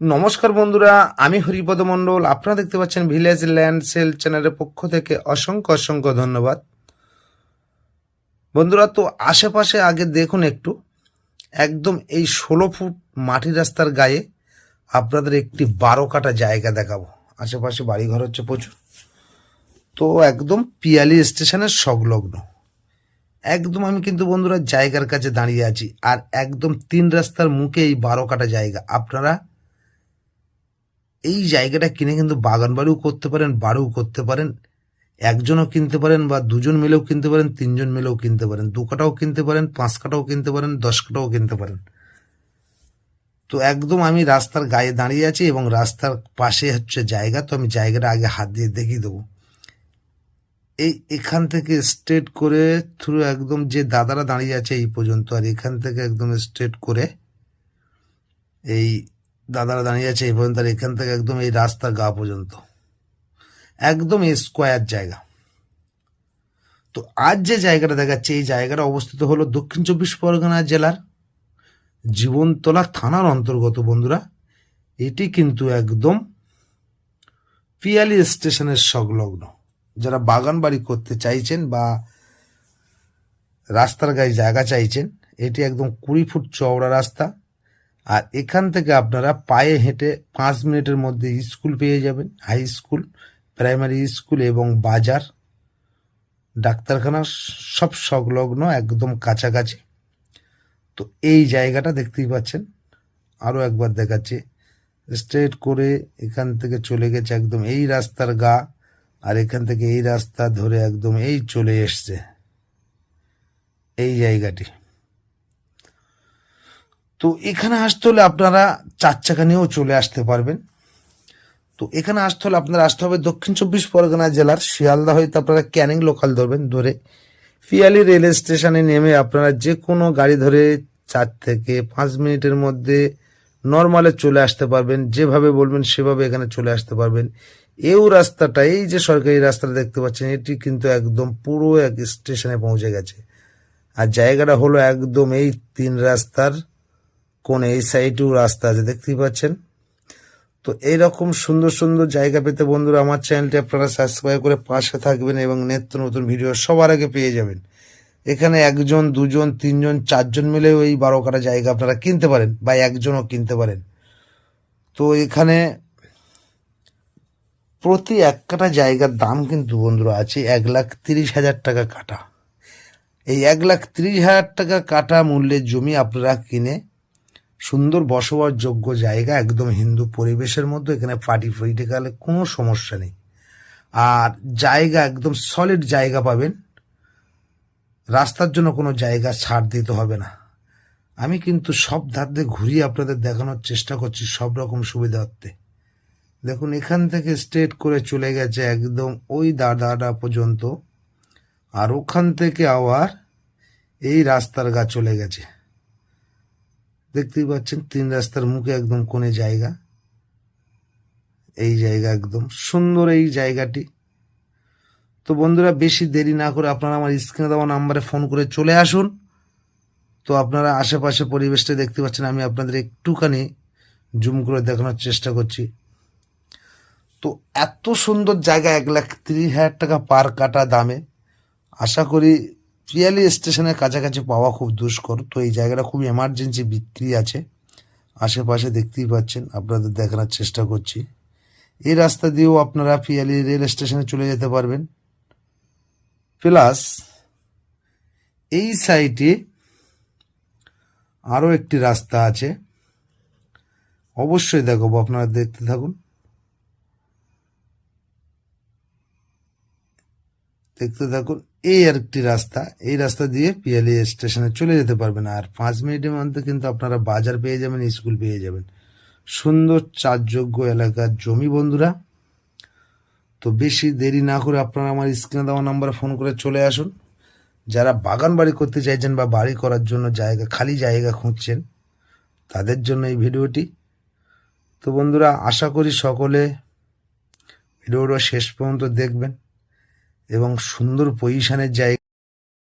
নমস্কার বন্ধুরা, আমি হরিপদ মণ্ডল। আপনারা দেখতে পাচ্ছেন ভিলেজ ল্যান্ড সেল চ্যানেলের পক্ষ থেকে অসংখ্য অসংখ্য ধন্যবাদ। বন্ধুরা, তো আশেপাশে আগে দেখুন একটু, একদম এই 16 ফুট মাটির রাস্তার গায়ে আপনাদের একটি 12 কাঠা জায়গা দেখাবো। আশেপাশে বাড়িঘর হচ্ছে প্রচুর। তো একদম পিয়ালি স্টেশনের সংলগ্ন একদম আমি কিন্তু বন্ধুরা জায়গার কাছে দাঁড়িয়ে আছি, আর একদম 3 রাস্তার মুখে এই 12 কাঠা জায়গা। আপনারা এই জায়গাটা কিনে কিন্তু বাগান বাড়িও করতে পারেন, বাড়িও করতে পারেন, একজনও কিনতে পারেন বা দুজন মিলেও কিনতে পারেন, তিনজন মিলেও কিনতে পারেন, 2 কাঠাও কিনতে পারেন, 5 কাঠাও কিনতে পারেন, 10 কাঠাও কিনতে পারেন। তো একদম আমি রাস্তার গায়ে দাঁড়িয়ে আছি এবং রাস্তার পাশে হচ্ছে জায়গা। তো আমি জায়গাটা আগে হাত দিয়ে দেখিয়ে দেবো। এখান থেকে স্ট্রেট করে থ্রু একদম যে দাদারা দাঁড়িয়ে আছে এই পর্যন্ত, আর এখান থেকে একদম স্ট্রেট করে এই দাদারা দাঁড়িয়ে আছে এই পর্যন্ত, আর এখান থেকে একদম এই রাস্তার গা পর্যন্ত একদম স্কোয়ার জায়গা। তো আজ যে জায়গাটা দেখাচ্ছে এই জায়গাটা অবস্থিত হলো দক্ষিণ 24 পরগনা জেলার জীবনতলা থানার অন্তর্গত। বন্ধুরা, এটি কিন্তু একদম পিয়ালি স্টেশনের সংলগ্ন। যারা বাগান বাড়ি করতে চাইছেন বা রাস্তার গায়ে জায়গা চাইছেন, এটি একদম 20 ফুট চওড়া রাস্তা। আর এখান থেকে আপনারা পায়ে হেঁটে 5 মিনিটের মধ্যে স্কুল পেয়ে যাবেন, হাই স্কুল, প্রাইমারি স্কুল এবং বাজার, ডাক্তারখানা সব সংলগ্ন একদম কাছাকাছি। তো এই জায়গাটা দেখতেই পাচ্ছেন, আরও একবার দেখাচ্ছি। স্ট্রেট করে এখান থেকে চলে গেছে একদম এই রাস্তার গা, আর এখান থেকে এই রাস্তা ধরে একদম এই চলে এসছে এই জায়গাটি। তো এখানে আসতে হলে আপনারা 4 চাকা নিয়েও চলে আসতে পারবেন। তো এখানে আসতে হলে আপনারা আসতে হবে দক্ষিণ 24 পরগনা জেলার শিয়ালদা হইতে আপনারা ক্যানিং লোকাল ধরবেন, ধরে পিয়ালি রেল স্টেশনে নেমে আপনারা যে কোনো গাড়ি ধরে 4 থেকে 5 মিনিটের মধ্যে নর্মালে চলে আসতে পারবেন। যেভাবে বলবেন সেভাবে এখানে চলে আসতে পারবেন। এই রাস্তাটা, এই যে সরকারি রাস্তাটা দেখতে পাচ্ছেন, এটি কিন্তু একদম পুরো এক স্টেশনে পৌঁছে গেছে। আর জায়গাটা হলো একদম এই 3 রাস্তার কোন এই সাইডেও রাস্তা আছে, দেখতেই পাচ্ছেন। তো এইরকম সুন্দর সুন্দর জায়গা পেতে বন্ধুরা আমার চ্যানেলটি আপনারা সাবস্ক্রাইব করে পাশে থাকবেন এবং নিত্য নতুন ভিডিও সবার আগে পেয়ে যাবেন। এখানে 1 জন 2 জন 3 জন 4 জন মিলেও এই 12 কাঠা জায়গা আপনারা কিনতে পারেন বা একজনও কিনতে পারেন। তো এখানে প্রতি 1 কাঠা জায়গার দাম কিন্তু বন্ধুরা আছে 1,30,000 টাকা কাঠা। এই 1,30,000 টাকা কাঠা মূল্যের জমি আপনারা কিনে সুন্দর বসবাসযোগ্য জায়গা, একদম হিন্দু পরিবেশের মধ্যে, এখানে পার্টি ফাইটে গেলে কোনো সমস্যা নেই। আর জায়গা একদম সলিড জায়গা পাবেন, রাস্তার জন্য কোনো জায়গা ছাড় দিতে হবে না। আমি কিন্তু সব ধার দিয়ে ঘুরিয়ে আপনাদের দেখানোর চেষ্টা করছি সব রকম সুবিধার্থে। দেখুন, এখান থেকে স্ট্রেট করে চলে গেছে একদম ওই দাদাটা পর্যন্ত, আর ওখান থেকে আবার এই রাস্তার গা চলে গেছে। দেখতেই পাচ্ছেন 3 রাস্তার মুখে একদম কোণে জায়গা। এই জায়গা একদম সুন্দর এই জায়গাটি। তো বন্ধুরা, বেশি দেরি না করে আপনারা আমার স্ক্রিনে দেওয়া নাম্বারে ফোন করে চলে আসুন। তো আপনারা আশেপাশে পরিবেশটা দেখতে পাচ্ছেন, আমি আপনাদের একটুখানি জুম করে দেখানোর চেষ্টা করছি। তো এত সুন্দর জায়গা 1,30,000 টাকা পার কাঠা দামে আশা করি পিয়ালি স্টেশনের কাছাকাছি পাওয়া খুব দুষ্কর। তো এই জায়গাটা খুব এমার্জেন্সি বিক্রি আছে। আশেপাশে দেখতেই পাচ্ছেন, আপনাদের দেখানোর চেষ্টা করছি। এই রাস্তা দিয়েও আপনারা পিয়ালি রেল স্টেশনে চলে যেতে পারবেন। প্লাস এই সাইডে আরও একটি রাস্তা আছে, অবশ্যই দেখাবো, আপনারা দেখতে থাকুন। দেখতে থাকুন, এই আর একটি রাস্তা, এই রাস্তা দিয়ে পিয়ালি স্টেশনে চলে যেতে পারবেন। আর 5 মিনিটের মধ্যে কিন্তু আপনারা বাজার পেয়ে যাবেন, স্কুল পেয়ে যাবেন। সুন্দর চাষযোগ্য এলাকার জমি বন্ধুরা। তো বেশি দেরি না করে আপনারা আমার স্ক্রিনে দেওয়া নাম্বারে ফোন করে চলে আসুন। যারা বাগান বাড়ি করতে চাইছেন বা বাড়ি করার জন্য জায়গা, খালি জায়গা খুঁজছেন, তাদের জন্য এই ভিডিওটি। তো বন্ধুরা, আশা করি সকলে ভিডিওটা শেষ পর্যন্ত দেখবেন এবং সুন্দর পজিশনের জায়গা